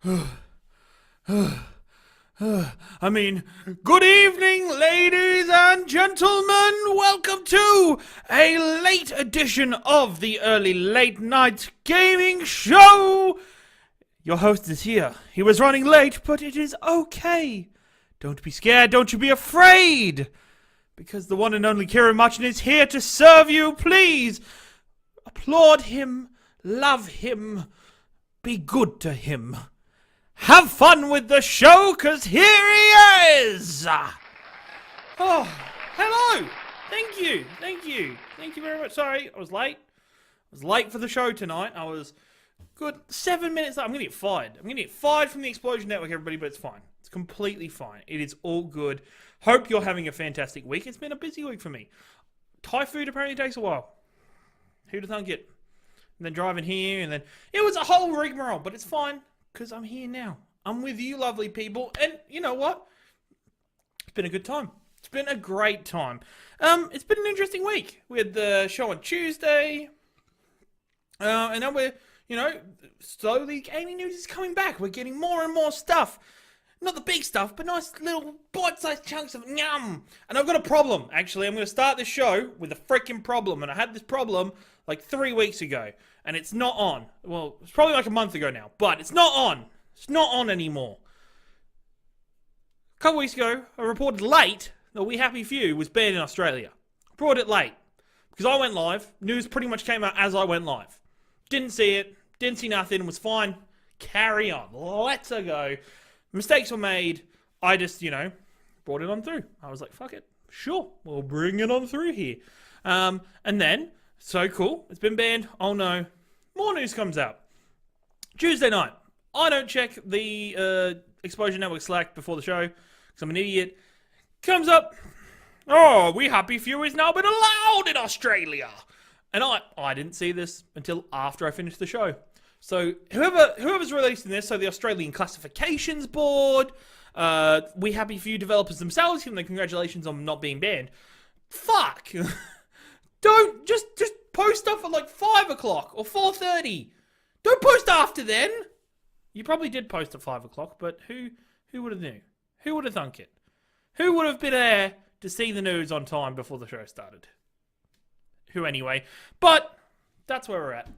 I mean, good evening, ladies and gentlemen. Welcome to a late edition of the Early Late Nights Gaming Show. Your host is here. He was running late, but it is okay. Don't be scared. Don't you be afraid. Because the one and only Ciaran is here to serve you. Please applaud him, love him, be good to him. Have fun with the show, because here he is! Oh, hello! Thank you. Thank you very much. Sorry, I was late. I was late for the show tonight. I was good 7 minutes late. I'm going to get fired. I'm going to get fired from the Explosion Network, everybody, but it's fine. It's completely fine. It is all good. Hope you're having a fantastic week. It's been a busy week for me. Thai food apparently takes a while. Who'd have thunk it? And then driving here, and then... It was a whole rigmarole, but it's fine. Because I'm here now. I'm with you, lovely people. And you know what? It's been a good time. It's been a great time. It's been an interesting week. We had the show on Tuesday. And now we're, slowly gaming news is coming back. We're getting more and more stuff. Not the big stuff, but nice little bite-sized chunks of yum. And I've got a problem, actually. I'm going to start this show with a freaking problem. And I had this problem like 3 weeks ago. And it's not on. Well, it's probably like a month ago now. But it's not on. It's not on anymore. A couple weeks ago, I reported late that We Happy Few was banned in Australia. I brought it late. Because I went live. News pretty much came out as I went live. Didn't see it. Didn't see nothing. Was fine. Carry on. Let's go. Mistakes were made. I just, brought it on through. I was like, fuck it. Sure. We'll bring it on through here. And then, so cool. It's been banned. Oh no. More news comes out. Tuesday night. I don't check the Explosion Network Slack before the show because I'm an idiot. Comes up. Oh, We Happy Few is now been allowed in Australia. And I didn't see this until after I finished the show. So whoever's releasing this, so the Australian Classifications Board, We Happy Few developers themselves, give them congratulations on not being banned. Fuck. Don't just post stuff at like 5 o'clock or 4:30. Don't post after then. You probably did post at 5 o'clock, but who would have knew? Who would have thunk it? Who would have been there to see the news on time before the show started? Who anyway? But that's where we're at.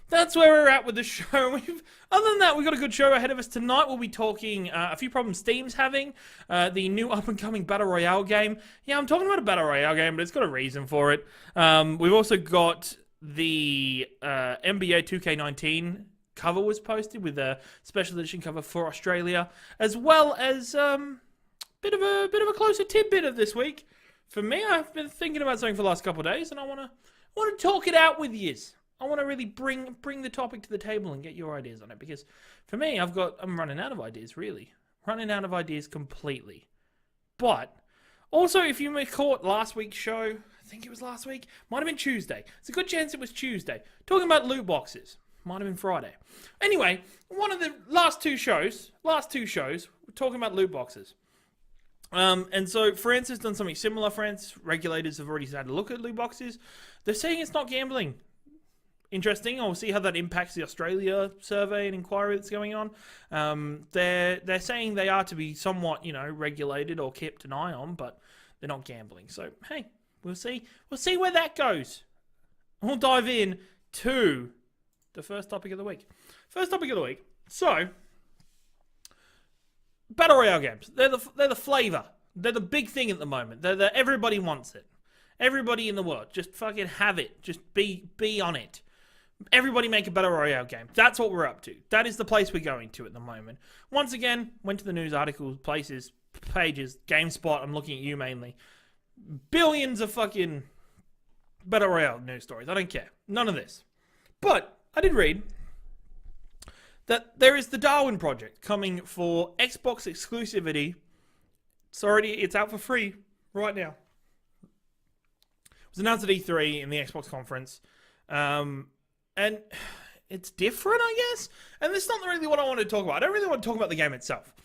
That's where we're at with the show. Other than that, we've got a good show ahead of us tonight. We'll be talking a few problems Steam's having, the new up-and-coming Battle Royale game. Yeah, I'm talking about a Battle Royale game, but it's got a reason for it. We've also got the NBA 2K19 cover was posted with a special edition cover for Australia, as well as bit of a closer tidbit of this week. For me, I've been thinking about something for the last couple of days, and I want to talk it out with yous. I want to really bring the topic to the table and get your ideas on it, because for me, I'm running out of ideas, really. Running out of ideas completely. But also, if you caught last week's show, I think it was last week, might have been Tuesday. It's a good chance it was Tuesday. Talking about loot boxes. Might have been Friday. Anyway, one of the last two shows, we're talking about loot boxes. And so France has done something similar. France regulators have already had a look at loot boxes. They're saying it's not gambling. Interesting. I'll see how that impacts the Australia survey and inquiry that's going on. They're saying they are to be somewhat, regulated or kept an eye on, but they're not gambling. So hey, we'll see. We'll see where that goes. We'll dive in to the first topic of the week. So, Battle Royale games. They're the flavor. They're the big thing at the moment. Everybody wants it. Everybody in the world. Just fucking have it. Just be on it. Everybody make a Battle Royale game. That's what we're up to. That is the place we're going to at the moment. Once again, went to the news articles, places, pages, GameSpot. I'm looking at you mainly. Billions of fucking Battle Royale news stories. I don't care. None of this. But I did read that there is the Darwin project coming for Xbox exclusivity. It's out for free right now. It was announced at E3 in the Xbox conference. And it's different, I guess. And that's not really what I want to talk about. I don't really want to talk about the game itself.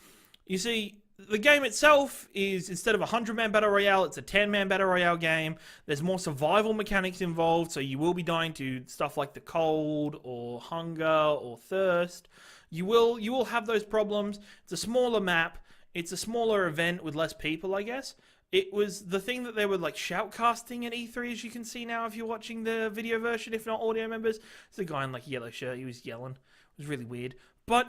You see, the game itself is, instead of a 100-man Battle Royale, it's a 10-man Battle Royale game. There's more survival mechanics involved, so you will be dying to stuff like the cold, or hunger, or thirst. You will have those problems. It's a smaller map. It's a smaller event with less people, I guess. It was the thing that they were like shoutcasting at E3, as you can see now if you're watching the video version, if not audio members. It's a guy in like a yellow shirt. He was yelling. It was really weird. But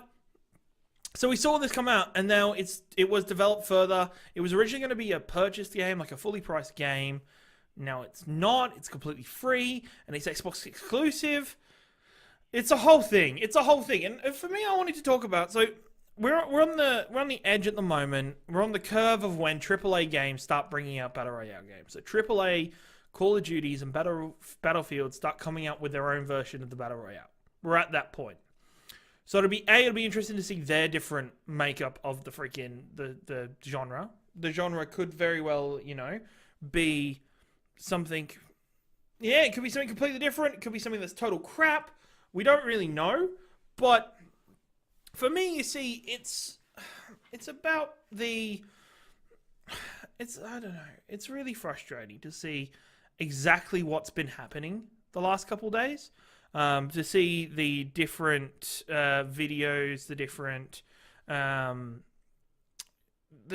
so we saw this come out, and now it was developed further. It was originally going to be a purchased game, like a fully priced game. Now it's not. It's completely free, and it's Xbox exclusive. It's a whole thing. And for me, I wanted to talk about. So we're on the edge at the moment. We're on the curve of when AAA games start bringing out battle royale games. So AAA Call of Duties and Battlefield start coming out with their own version of the battle royale. We're at that point. So it'll be interesting to see their different makeup of the freaking the genre. The genre could very well, be something. Yeah, it could be something completely different. It could be something that's total crap. We don't really know, but for me, you see, it's about I don't know. It's really frustrating to see exactly what's been happening the last couple of days. To see the different videos, the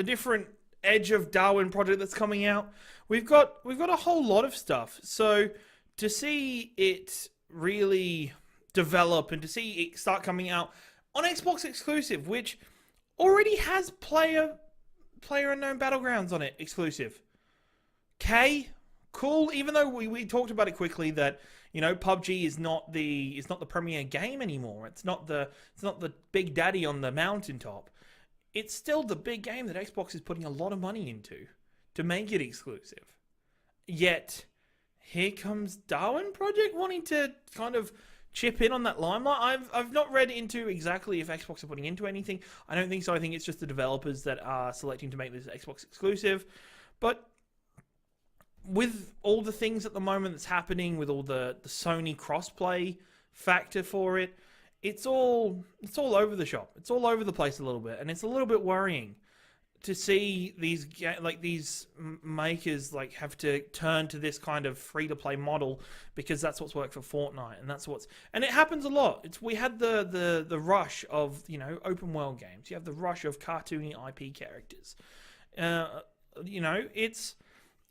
different Edge of Darwin project that's coming out. We've got a whole lot of stuff. So to see it really develop and to see it start coming out on Xbox exclusive, which already has player unknown battlegrounds on it exclusive. Cool. Even though we talked about it quickly that PUBG is not the premier game anymore. It's not the big daddy on the mountaintop. It's still the big game that Xbox is putting a lot of money into to make it exclusive. Yet here comes Darwin Project wanting to kind of chip in on that limelight. I've not read into exactly if Xbox are putting into anything. I don't think so. I think it's just the developers that are selecting to make this Xbox exclusive. But with all the things at the moment that's happening, with all the Sony crossplay factor for it, it's all over the shop. It's all over the place a little bit, and it's a little bit worrying to see these makers have to turn to this kind of free-to-play model because that's what's worked for Fortnite, and it happens a lot. We had the rush of open world games. You have the rush of cartoony IP characters.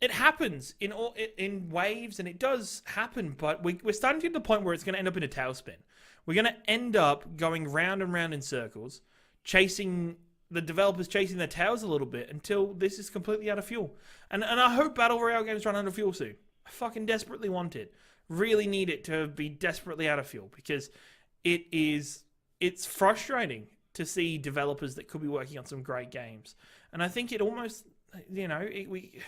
It happens in waves, and it does happen, but we're starting to get to the point where it's going to end up in a tailspin. We're going to end up going round and round in circles, the developers chasing their tails a little bit until this is completely out of fuel. And I hope Battle Royale games run out of fuel soon. I fucking desperately want it. Really need it to be desperately out of fuel because it's frustrating to see developers that could be working on some great games. And I think it almost, it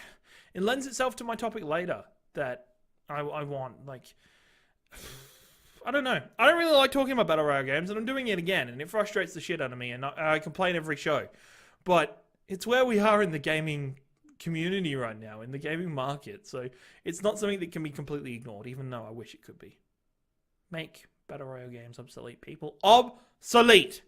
lends itself to my topic later that I want. I don't know. I don't really like talking about Battle Royale games, and I'm doing it again, and it frustrates the shit out of me, and I complain every show. But it's where we are in the gaming community right now, in the gaming market, so it's not something that can be completely ignored, even though I wish it could be. Make Battle Royale games obsolete, people. Obsolete!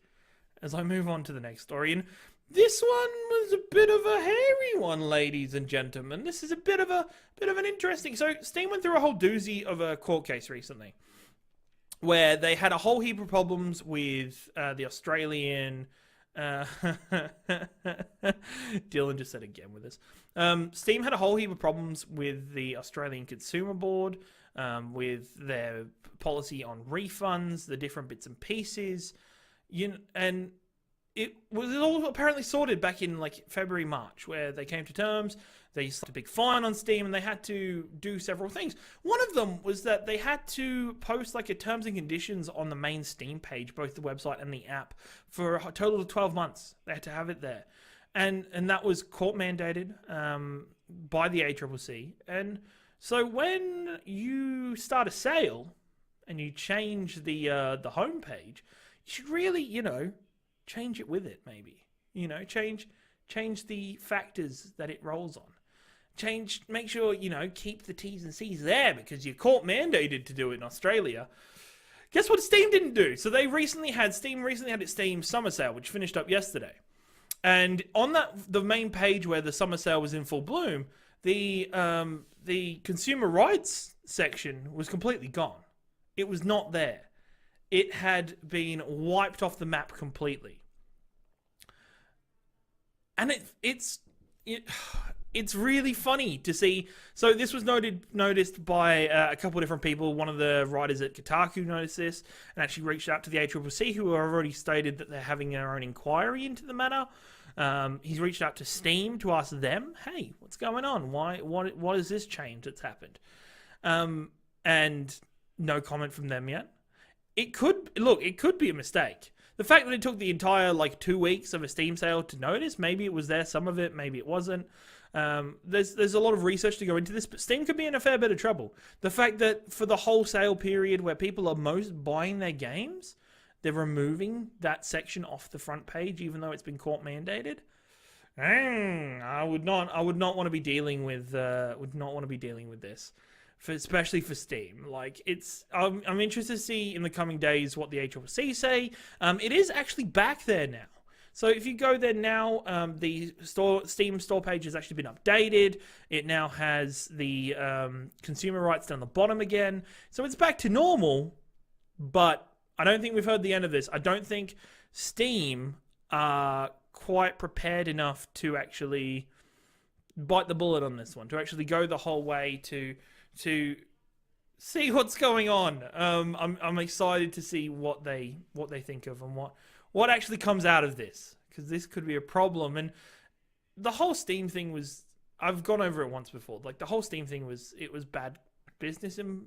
As I move on to the next story, and this one was a bit of a hairy one, ladies and gentlemen. This is a bit of an interesting... So, Steam went through a whole doozy of a court case recently, where they had a whole heap of problems with the Australian... Dylan just said again with this. Steam had a whole heap of problems with the Australian Consumer Board, with their policy on refunds, the different bits and pieces, and it was all apparently sorted back in February, March, where they came to terms. They slapped a big fine on Steam, and they had to do several things. One of them was that they had to post a terms and conditions on the main Steam page, both the website and the app, for a total of 12 months. They had to have it there. And that was court mandated by the ACCC. And so when you start a sale and you change the homepage, you should really, change it with it, maybe. Change the factors that it rolls on. Make sure, keep the T's and C's there because you're court mandated to do it in Australia. Guess what Steam didn't do? So Steam recently had its Steam Summer Sale, which finished up yesterday. And on the main page where the Summer Sale was in full bloom, the consumer rights section was completely gone. It was not there. it had been wiped off the map completely. And it's really funny to see. So this was noticed by a couple of different people. One of the writers at Kotaku noticed this and actually reached out to the ACCC, who have already stated that they're having their own inquiry into the matter. He's reached out to Steam to ask them, hey, what's going on? What is this change that's happened? And no comment from them yet. It could be a mistake. The fact that it took the entire 2 weeks of a Steam sale to notice, maybe it was there, some of it, maybe it wasn't. There's a lot of research to go into this, but Steam could be in a fair bit of trouble. The fact that for the whole sale period where people are most buying their games, they're removing that section off the front page, even though it's been court mandated. I would not want to be dealing with this. Especially for Steam. I'm interested to see in the coming days what the ACCC say. It is actually back there now. So if you go there now, the Steam store page has actually been updated. It now has the consumer rights down the bottom again. So it's back to normal, but I don't think we've heard the end of this. I don't think Steam are quite prepared enough to actually bite the bullet on this one, to actually go the whole way to see what's going on. I'm excited to see what they think of and what actually comes out of this, because this could be a problem. And the whole Steam thing was, I've gone over it once before. The whole Steam thing was bad business, and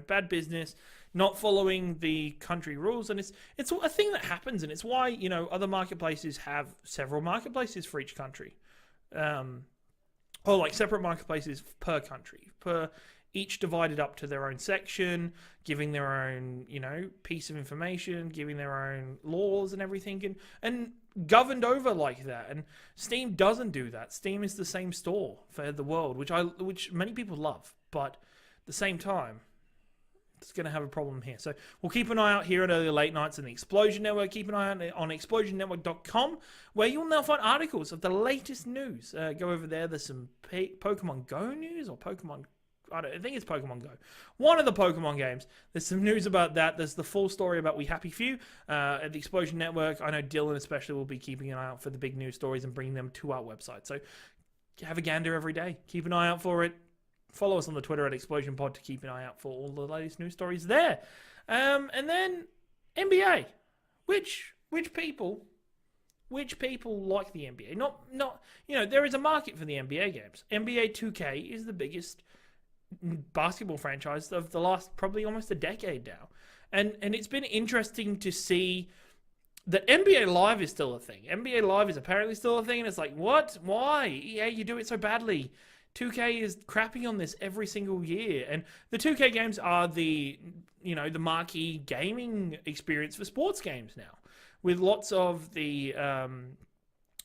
bad business, not following the country rules, and it's a thing that happens, and it's why other marketplaces have several marketplaces for each country. Or separate marketplaces per country, each divided up to their own section, giving their own, piece of information, giving their own laws and everything, and governed over like that. And Steam doesn't do that. Steam is the same store for the world, which many people love, but at the same time, it's going to have a problem here. So we'll keep an eye out here at Early Late Nights and the Explosion Network. Keep an eye out on explosionnetwork.com, where you'll now find articles of the latest news. Go over there. There's some Pokemon Go news, or Pokemon... I think it's Pokemon Go. One of the Pokemon games. There's some news about that. There's the full story about We Happy Few at the Explosion Network. I know Dylan especially will be keeping an eye out for the big news stories and bringing them to our website. So have a gander every day. Keep an eye out for it. Follow us on the Twitter at ExplosionPod to keep an eye out for all the latest news stories there. And then NBA. Which people like the NBA? Not there is a market for the NBA games. NBA 2K is the biggest basketball franchise of the last probably almost a decade now. And it's been interesting to see that NBA Live is still a thing. NBA Live is apparently still a thing, and it's what? Why? EA, you do it so badly. 2K is crapping on this every single year, and the 2K games are the marquee gaming experience for sports games now, with lots of the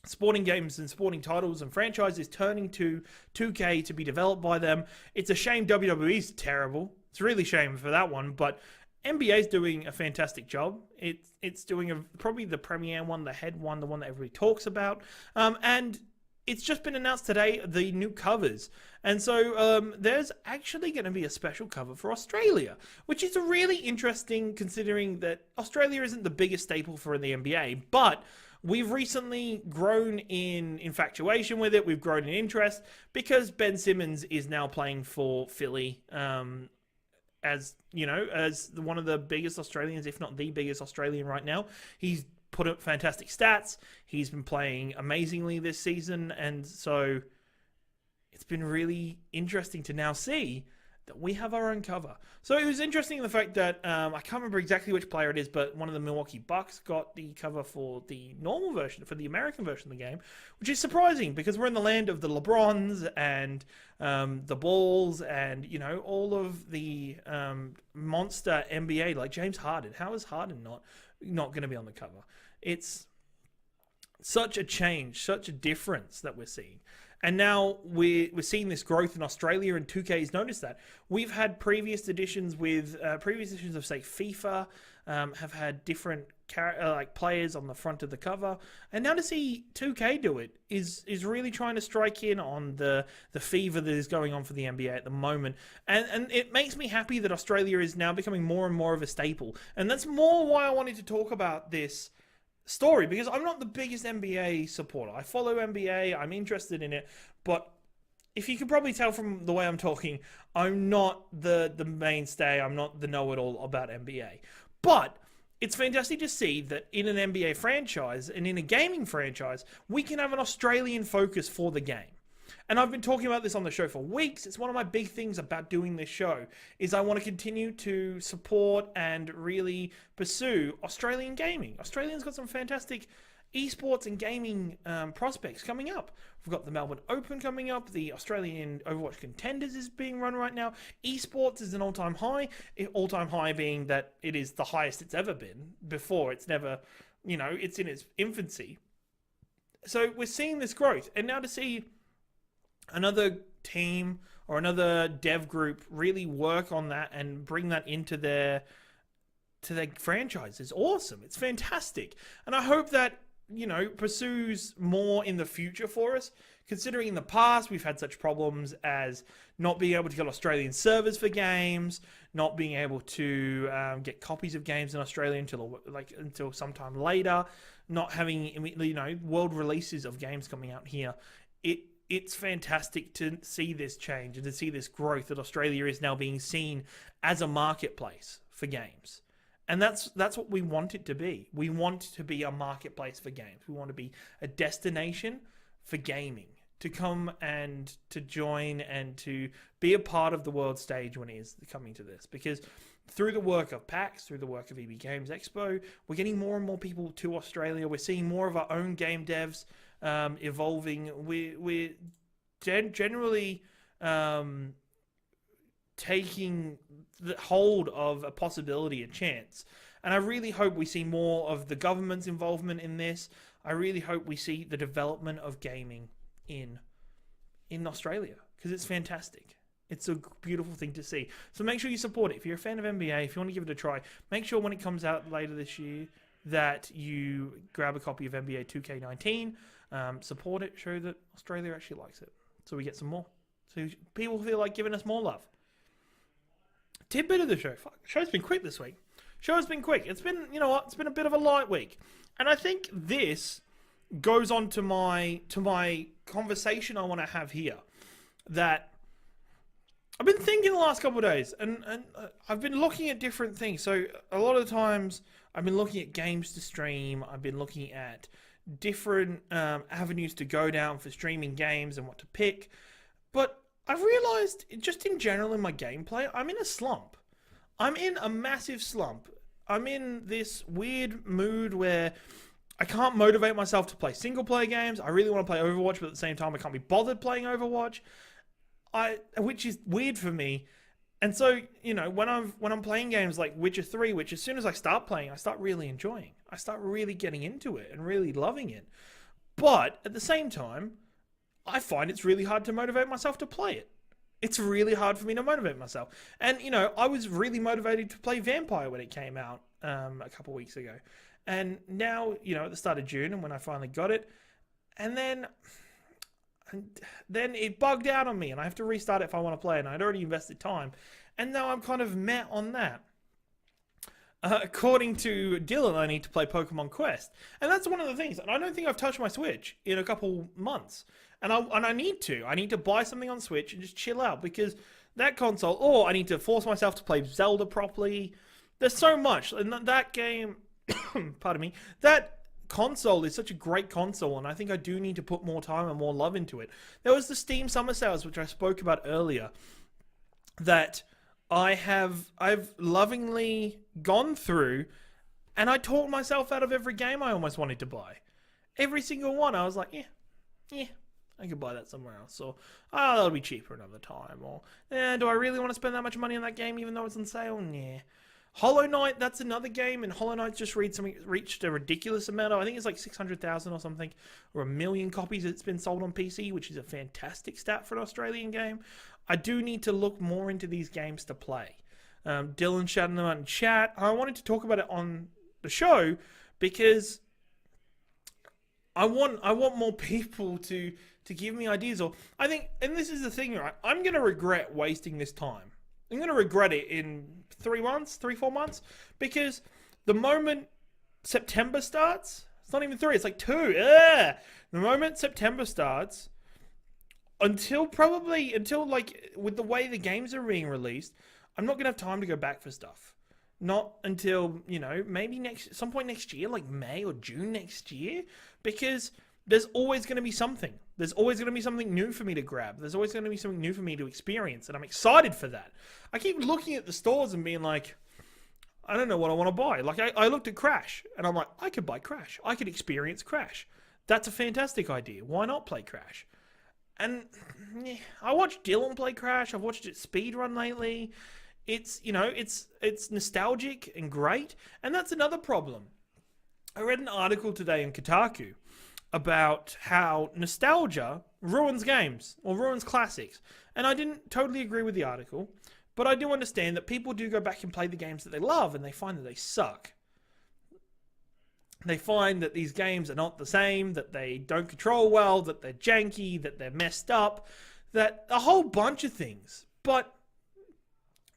sporting games and sporting titles and franchises turning to 2K to be developed by them. It's a shame WWE's terrible. It's really a shame for that one, but NBA's doing a fantastic job. It's doing probably the premier one, the head one, the one that everybody talks about, and it's just been announced today, the new covers. And so there's actually going to be a special cover for Australia, which is really interesting considering that Australia isn't the biggest staple for the NBA, but we've recently grown in infatuation with it. We've grown in interest because Ben Simmons is now playing for Philly, as one of the biggest Australians, if not the biggest Australian right now. He's put up fantastic stats. He's been playing amazingly this season, and so it's been really interesting to now see that we have our own cover. So it was interesting the fact that I can't remember exactly which player it is, but one of the Milwaukee Bucks got the cover for the normal version, for the American version of the game, which is surprising because we're in the land of the LeBrons and the Bulls and all of the monster NBA like James Harden. How is Harden not going to be on the cover? It's such a change, such a difference that we're seeing. And now we're seeing this growth in Australia, and 2K's noticed that. We've had previous editions of, say, FIFA, have had different like players on the front of the cover, and now to see 2K do it is really trying to strike in on the fever that is going on for the NBA at the moment, and it makes me happy that Australia is now becoming more and more of a staple, and that's more why I wanted to talk about this story, because I'm not the biggest NBA supporter. I follow NBA, I'm interested in it, but if you could probably tell from the way I'm talking, I'm not the mainstay, I'm not the know-it-all about NBA. But it's fantastic to see that in an NBA franchise and in a gaming franchise, we can have an Australian focus for the game. And I've been talking about this on the show for weeks. It's one of my big things about doing this show, is I want to continue to support and really pursue Australian gaming. Australians got some fantastic esports and gaming prospects coming up. We've got the Melbourne Open coming up. The Australian Overwatch Contenders is being run right now. Esports is an all-time high. All-time high being that it is the highest it's ever been. Before, it's never, it's in its infancy. So we're seeing this growth. And now to see another team or another dev group really work on that and bring that into their franchise is awesome. It's fantastic. And I hope that pursues more in the future for us, considering in the past we've had such problems as not being able to get Australian servers for games, not being able to get copies of games in Australia until sometime later, not having world releases of games coming out here. It's fantastic to see this change and to see this growth, that Australia is now being seen as a marketplace for games. And that's what we want it to be. We want to be a marketplace for games. We want to be a destination for gaming, to come and to join and to be a part of the world stage when it is coming to this. Because through the work of PAX, through the work of EB Games Expo, we're getting more and more people to Australia. We're seeing more of our own game devs evolving. We're generally taking the hold of a possibility, a chance. And I really hope we see more of the government's involvement in this. I really hope we see the development of gaming in Australia, because it's fantastic. It's a beautiful thing to see. So make sure you support it. If you're a fan of NBA, if you want to give it a try, make sure when it comes out later this year that you grab a copy of NBA 2K19, support it, show that Australia actually likes it, so we get some more. So people feel like giving us more love. Tidbit of the show. Show's been quick this week. Show's been quick. It's been, it's been a bit of a light week. And I think this goes on to my conversation I want to have here. That I've been thinking the last couple of days, and I've been looking at different things. So a lot of the times I've been looking at games to stream. I've been looking at different avenues to go down for streaming games and what to pick. But I've realized, just in general in my gameplay, I'm in a slump. I'm in a massive slump. I'm in this weird mood where I can't motivate myself to play single-player games. I really want to play Overwatch, but at the same time, I can't be bothered playing Overwatch, which is weird for me. And so, when I'm playing games like Witcher 3, which as soon as I start playing, I start really enjoying. I start really getting into it and really loving it. But at the same time, I find it's really hard to motivate myself to play it. It's really hard for me to motivate myself. And, I was really motivated to play Vampire when it came out a couple of weeks ago. And now, at the start of June, and when I finally got it, and then it bugged out on me, and I have to restart it if I want to play it, and I'd already invested time. And now I'm kind of meh on that. According to Dylan, I need to play Pokemon Quest. And that's one of the things. And I don't think I've touched my Switch in a couple months. And I need to. I need to buy something on Switch and just chill out. Because that console... Or I need to force myself to play Zelda properly. There's so much. And that game... pardon me. That console is such a great console. And I think I do need to put more time and more love into it. There was the Steam Summer Sales, which I spoke about earlier. That... I've lovingly gone through, and I talked myself out of every game I almost wanted to buy. Every single one, I was like, yeah, I could buy that somewhere else. Or, that'll be cheaper another time. Or, do I really want to spend that much money on that game even though it's on sale? Yeah. Hollow Knight, that's another game, and Hollow Knight just reached a ridiculous amount of, I think it's like 600,000 or something, or 1 million copies it's been sold on PC, which is a fantastic stat for an Australian game. I do need to look more into these games to play. Dylan shouting them out in chat. I wanted to talk about it on the show, because I want more people to give me ideas. Or I think, and this is the thing, right? I'm going to regret wasting this time. I'm going to regret it in 3 months, 4 months, because the moment September starts, it's not even 3, it's like 2. Ugh! The moment September starts, until like with the way the games are being released, I'm not going to have time to go back for stuff. Not until, maybe some point next year, like May or June next year, because there's always going to be something. There's always going to be something new for me to grab. There's always going to be something new for me to experience, and I'm excited for that. I keep looking at the stores and being like, I don't know what I want to buy. Like, I looked at Crash, and I'm like, I could buy Crash. I could experience Crash. That's a fantastic idea. Why not play Crash? And I watched Dylan play Crash. I've watched it speedrun lately. It's, it's nostalgic and great. And that's another problem. I read an article today in Kotaku about how nostalgia ruins games or ruins classics. And I didn't totally agree with the article, but I do understand that people do go back and play the games that they love and they find that they suck. They find that these games are not the same, that they don't control well, that they're janky, that they're messed up, that a whole bunch of things. But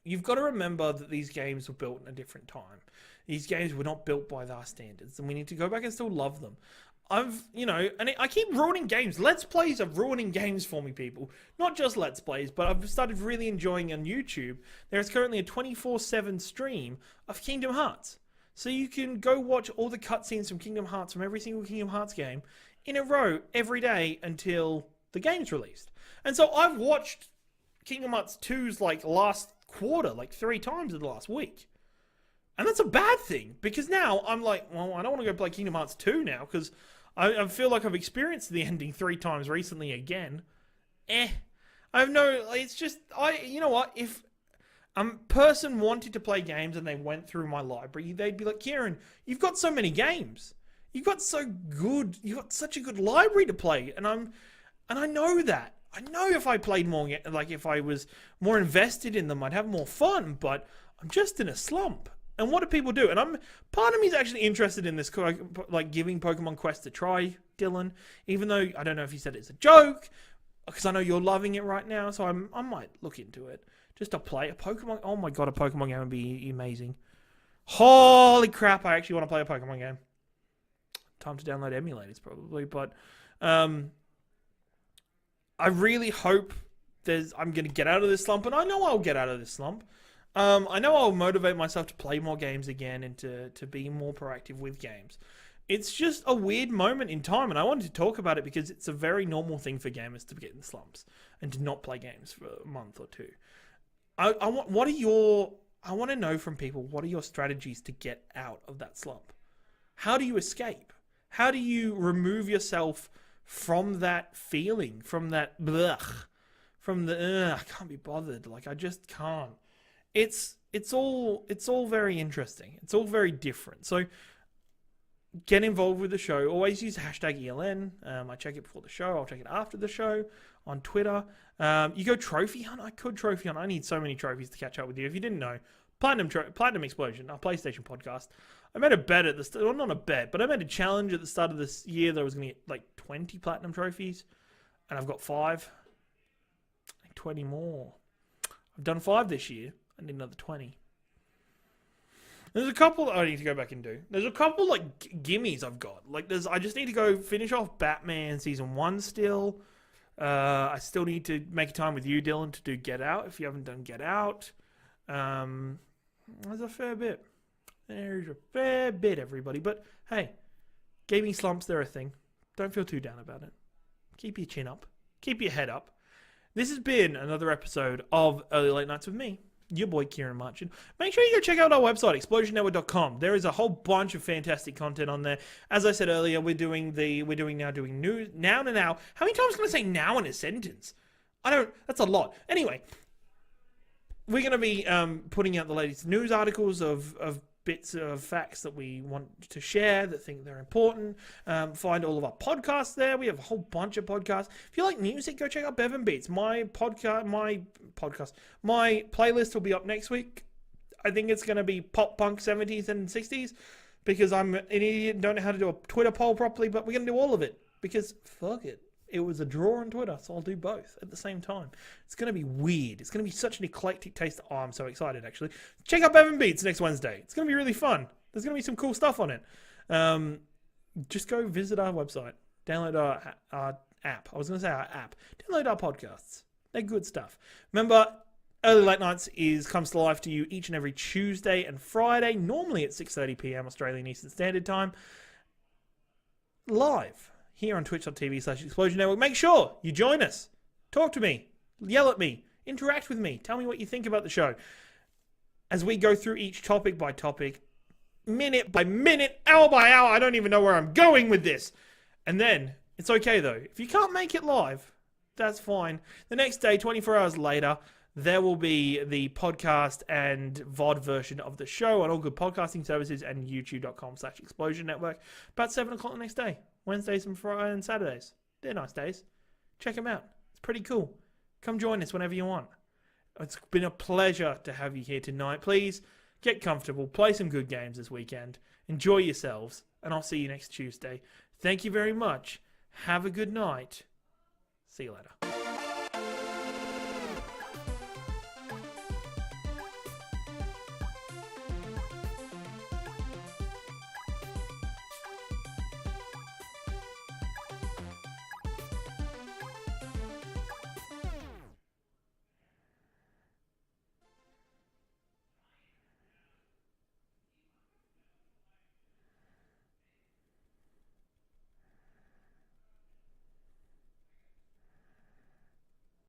you've got to remember that these games were built in a different time. These games were not built by our standards, and we need to go back and still love them. And I keep ruining games. Let's Plays are ruining games for me, people. Not just Let's Plays, but I've started really enjoying on YouTube. There is currently a 24/7 stream of Kingdom Hearts. So you can go watch all the cutscenes from Kingdom Hearts, from every single Kingdom Hearts game, in a row every day until the game's released. And so I've watched Kingdom Hearts 2's last quarter 3 times in the last week. And that's a bad thing, because now I'm like, well, I don't want to go play Kingdom Hearts 2 now, because I feel like I've experienced the ending 3 times recently again. I have no, it's just, you know what, if a person wanted to play games and they went through my library, they'd be like, Ciaran, you've got so many games. You've got such a good library to play. And I know that. I know if I played more, if I was more invested in them, I'd have more fun, but I'm just in a slump. And what do people do? And part of me is actually interested in this, giving Pokemon Quest a try, Dylan, even though I don't know if you said it's a joke, because I know you're loving it right now, so I might look into it. Just to play a Pokemon. Oh my god, a Pokemon game would be amazing. Holy crap, I actually want to play a Pokemon game. Time to download emulators, probably. But I really hope I'm going to get out of this slump. And I know I'll get out of this slump. I know I'll motivate myself to play more games again and to be more proactive with games. It's just a weird moment in time, and I wanted to talk about it because it's a very normal thing for gamers to get in slumps and to not play games for a month or two. I want to know from people, what are your strategies to get out of that slump? How do you escape? How do you remove yourself from that feeling, from that blech, from the I can't be bothered, I just can't. It's all very interesting. It's all very different. So get involved with the show. Always use hashtag ELN. I check it before the show. I'll check it after the show on Twitter. You go trophy hunt. I could trophy hunt. I need so many trophies to catch up with you. If you didn't know, Platinum Explosion, our PlayStation podcast. I made a bet at the start. Well, not a bet, but I made a challenge at the start of this year that I was going to get 20 platinum trophies, and I've got 5. 20 more. I've done 5 this year. I need another 20. There's a couple that I need to go back and do. There's a couple gimmies I've got. I just need to go finish off Batman Season 1 still. I still need to make time with you, Dylan, to do Get Out, if you haven't done Get Out. There's a fair bit. There's a fair bit, everybody. But, hey, gaming slumps, they're a thing. Don't feel too down about it. Keep your chin up. Keep your head up. This has been another episode of Early Late Nights with me, your boy Ciaran Marchand. Make sure you go check out our website, explosionnetwork.com. There is a whole bunch of fantastic content on there. As I said earlier, we're doing news now. How many times can I say now in a sentence? That's a lot. Anyway, we're going to be putting out the latest news articles of bits of facts that we want to share, that think they're important. Find all of our podcasts there. We have a whole bunch of podcasts. If you like music, go check out Bevan Beats. My playlist will be up next week. I think it's going to be pop punk 70s and 60s. because I'm an idiot and don't know how to do a Twitter poll properly, but we're going to do all of it because fuck it. It was a draw on Twitter, so I'll do both at the same time. It's going to be weird. It's going to be such an eclectic taste. Oh, I'm so excited, actually. Check out Bevan Beats next Wednesday. It's going to be really fun. There's going to be some cool stuff on it. Just go visit our website. Download our app. I was going to say our app. Download our podcasts. They're good stuff. Remember, Early Late Nights comes to life to you each and every Tuesday and Friday, normally at 6:30 p.m. Australian Eastern Standard Time. Live. Here on twitch.tv/Explosion Network. Make sure you join us. Talk to me. Yell at me. Interact with me. Tell me what you think about the show. As we go through each topic by topic, minute by minute, hour by hour. I don't even know where I'm going with this. And then, it's okay though. If you can't make it live, that's fine. The next day, 24 hours later, there will be the podcast and VOD version of the show on all good podcasting services and youtube.com/Explosion Network. About 7 o'clock the next day. Wednesdays and Fridays and Saturdays. They're nice days. Check them out. It's pretty cool. Come join us whenever you want. It's been a pleasure to have you here tonight. Please get comfortable. Play some good games this weekend. Enjoy yourselves. And I'll see you next Tuesday. Thank you very much. Have a good night. See you later.